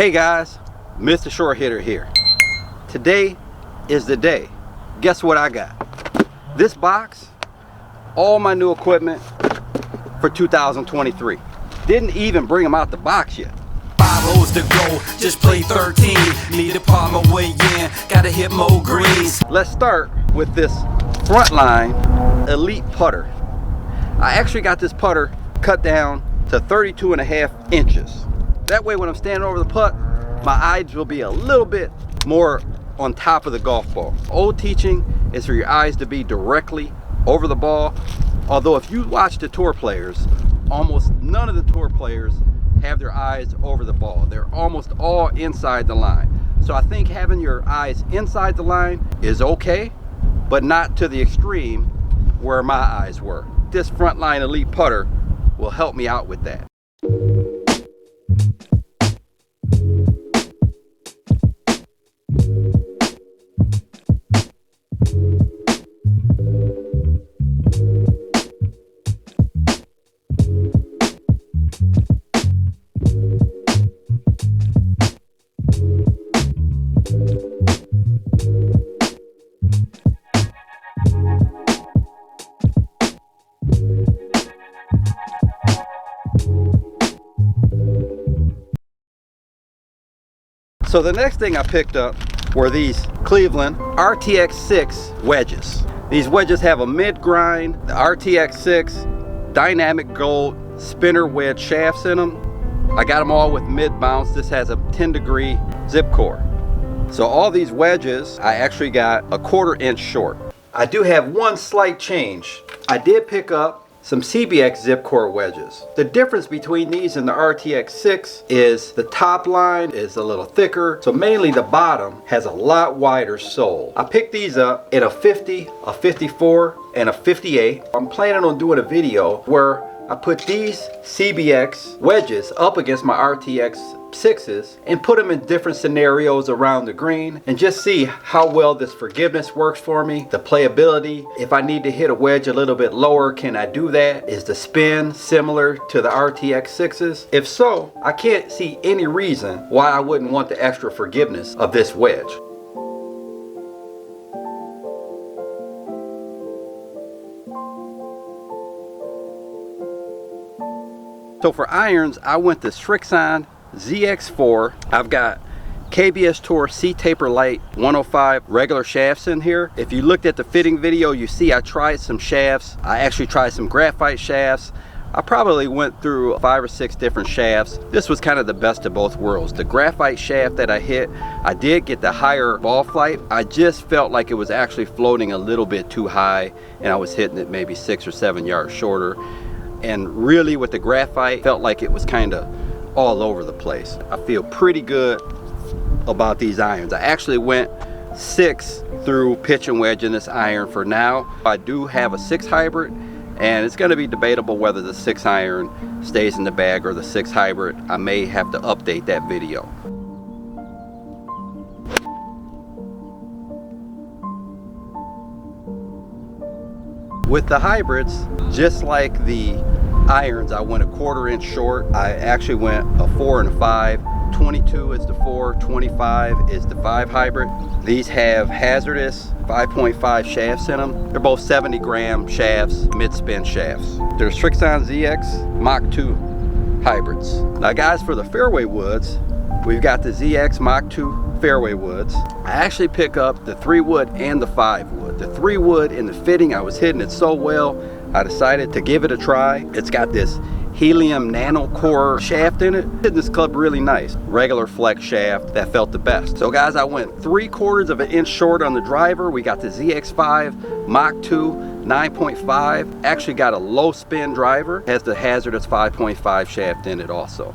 Hey guys, Mr. Short Hitter here. Today is the day. Guess what I got? This box, all my new equipment for 2023. Didn't even bring them out the box yet. 5 holes to go, just play 13. Need a part my way in, gotta hit more greens. Let's start with this Frontline Elite putter. I actually got this putter cut down to 32.5 inches. That way when I'm standing over the putt, my eyes will be a little bit more on top of the golf ball. Old teaching is for your eyes to be directly over the ball. Although if you watch the tour players, almost none of the tour players have their eyes over the ball. They're almost all inside the line. So I think having your eyes inside the line is okay, but not to the extreme where my eyes were. This Frontline Elite putter will help me out with that. So the next thing I picked up were these Cleveland RTX 6 wedges. These wedges have a mid-grind, the RTX 6 dynamic gold spinner wedge shafts in them. I got them all with mid-bounce. This has a 10-degree zip core. So all these wedges, I actually got a 1/4 inch short. I do have one slight change. I did pick up some CBX zip core wedges. The difference between these and the RTX 6 is the top line is a little thicker, so mainly the bottom has a lot wider sole. I picked these up in a 50, a 54, and a 58. I'm planning on doing a video where I put these CBX wedges up against my RTX 6s and put them in different scenarios around the green and just see how well this forgiveness works for me, the playability. If I need to hit a wedge a little bit lower, can I do that? Is the spin similar to the RTX 6s? If so, I can't see any reason why I wouldn't want the extra forgiveness of this wedge. So for irons, I went to Srixon ZX4. I've got KBS Tour C-Taper Light 105 regular shafts in here. If you looked at the fitting video, you see I tried some shafts. I actually tried some graphite shafts. I probably went through 5 or 6 different shafts. This was kind of the best of both worlds. The graphite shaft that I hit, I did get the higher ball flight. I just felt like it was actually floating a little bit too high and I was hitting it maybe 6 or 7 yards shorter. And really with the graphite, felt like it was kind of all over the place. I feel pretty good about these irons. I actually went 6 through pitch and wedge in this iron for now. I do have a 6 hybrid and it's going to be debatable whether the 6 iron stays in the bag or the 6 hybrid. I may have to update that video. With the hybrids, just like the irons, I went a 1/4 inch short. I actually went a 4 and a 5. 22 is the 4, 25 is the 5 hybrid. These have hazardous 5.5 shafts in them. They're both 70-gram shafts, mid-spin shafts. They're Srixon ZX Mach 2 hybrids. Now guys, for the fairway woods, we've got the ZX Mach 2 fairway woods. I actually pick up the 3 wood and the 5 wood. The 3 wood in the fitting, I was hitting it so well, I decided to give it a try. It's got this helium nano core shaft in it. Did this club really nice. Regular flex shaft that felt the best. So guys, I went 3/4 of an inch short on the driver. We got the ZX5 Mach 2 9.5. Actually got a low spin driver. Has the hazardous 5.5 shaft in it also.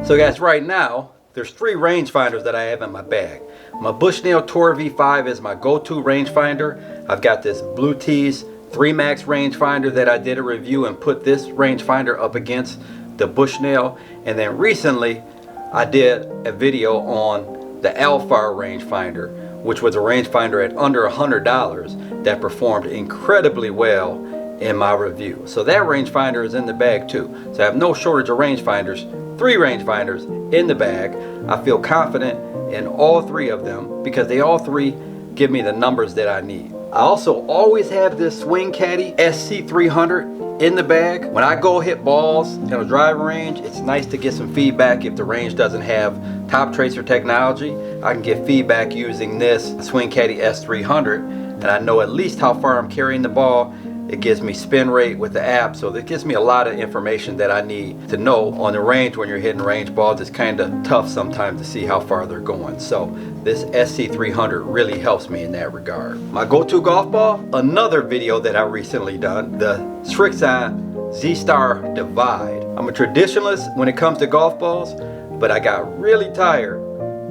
So guys, right now, there's 3 rangefinders that I have in my bag. My Bushnell Tour V5 is my go-to rangefinder. I've got this Blue Tees 3 Max rangefinder that I did a review and put this rangefinder up against the Bushnell. And then recently, I did a video on the Alfar rangefinder, which was a rangefinder at under $100 that performed incredibly well in my review. So that rangefinder is in the bag too. So I have no shortage of rangefinders. 3 rangefinders in the bag. I feel confident in all 3 of them because they all 3 give me the numbers that I need. I also always have this Swing Caddy SC300 in the bag. When I go hit balls in a driving range, it's nice to get some feedback. If the range doesn't have Toptracer technology, I can get feedback using this Swing Caddy S300, and I know at least how far I'm carrying the ball. It gives me spin rate with the app, so it gives me a lot of information that I need to know on the range. When you're hitting range balls, it's kind of tough sometimes to see how far they're going. So this SC300 really helps me in that regard. My go-to golf ball, another video that I recently done, the Srixon Z-Star Divide. I'm a traditionalist when it comes to golf balls, but I got really tired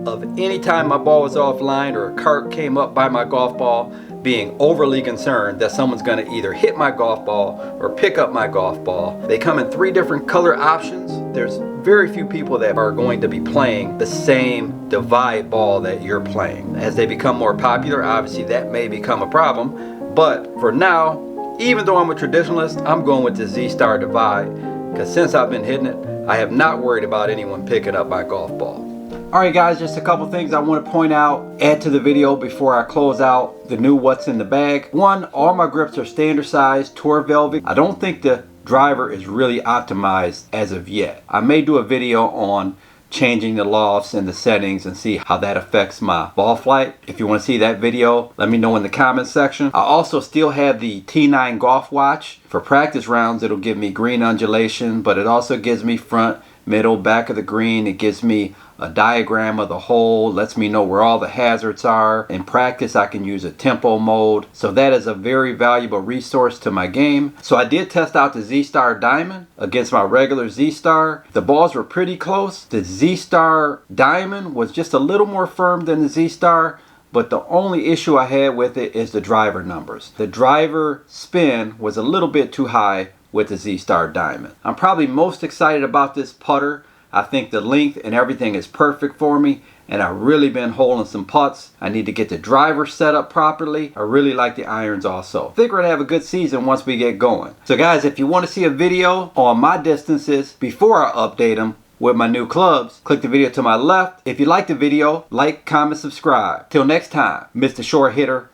of any time my ball was offline or a cart came up by my golf ball, being overly concerned that someone's going to either hit my golf ball or pick up my golf ball. They come in 3 different color options. There's very few people that are going to be playing the same Divide ball that you're playing. As they become more popular, obviously that may become a problem, but for now, even though I'm a traditionalist, I'm going with the Z-Star Divide, because since I've been hitting it, I have not worried about anyone picking up my golf ball. Alright guys, just a couple things I want to point out, add to the video before I close out the new what's in the bag. One, all my grips are standard size Tour Velvet. I don't think the driver is really optimized as of yet. I may do a video on changing the lofts and the settings and see how that affects my ball flight. If you want to see that video, let me know in the comments section. I also still have the T9 Golf Watch. For practice rounds, it'll give me green undulation, but it also gives me front, middle, back of the green. It gives me a diagram of the hole, lets me know where all the hazards are. In practice, I can use a tempo mode. So that is a very valuable resource to my game. So I did test out the Z-Star Diamond against my regular Z-Star. The balls were pretty close. The Z-Star Diamond was just a little more firm than the Z-Star, but the only issue I had with it is the driver numbers. The driver spin was a little bit too high with the Z-Star Diamond. I'm probably most excited about this putter. I think the length and everything is perfect for me, and I've really been holding some putts. I need to get the driver set up properly. I really like the irons also. I think we're gonna have a good season once we get going. So guys, if you want to see a video on my distances before I update them with my new clubs, click the video to my left. If you like the video, like, comment, subscribe. Till next time, Mr. Short Hitter,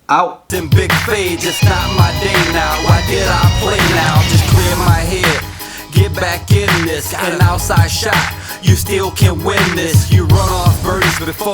out. Them big fades, it's not my day now. Why did I play now? Just clear my head. Get back in this, got an outside shot. You still can win this. You run off birdies before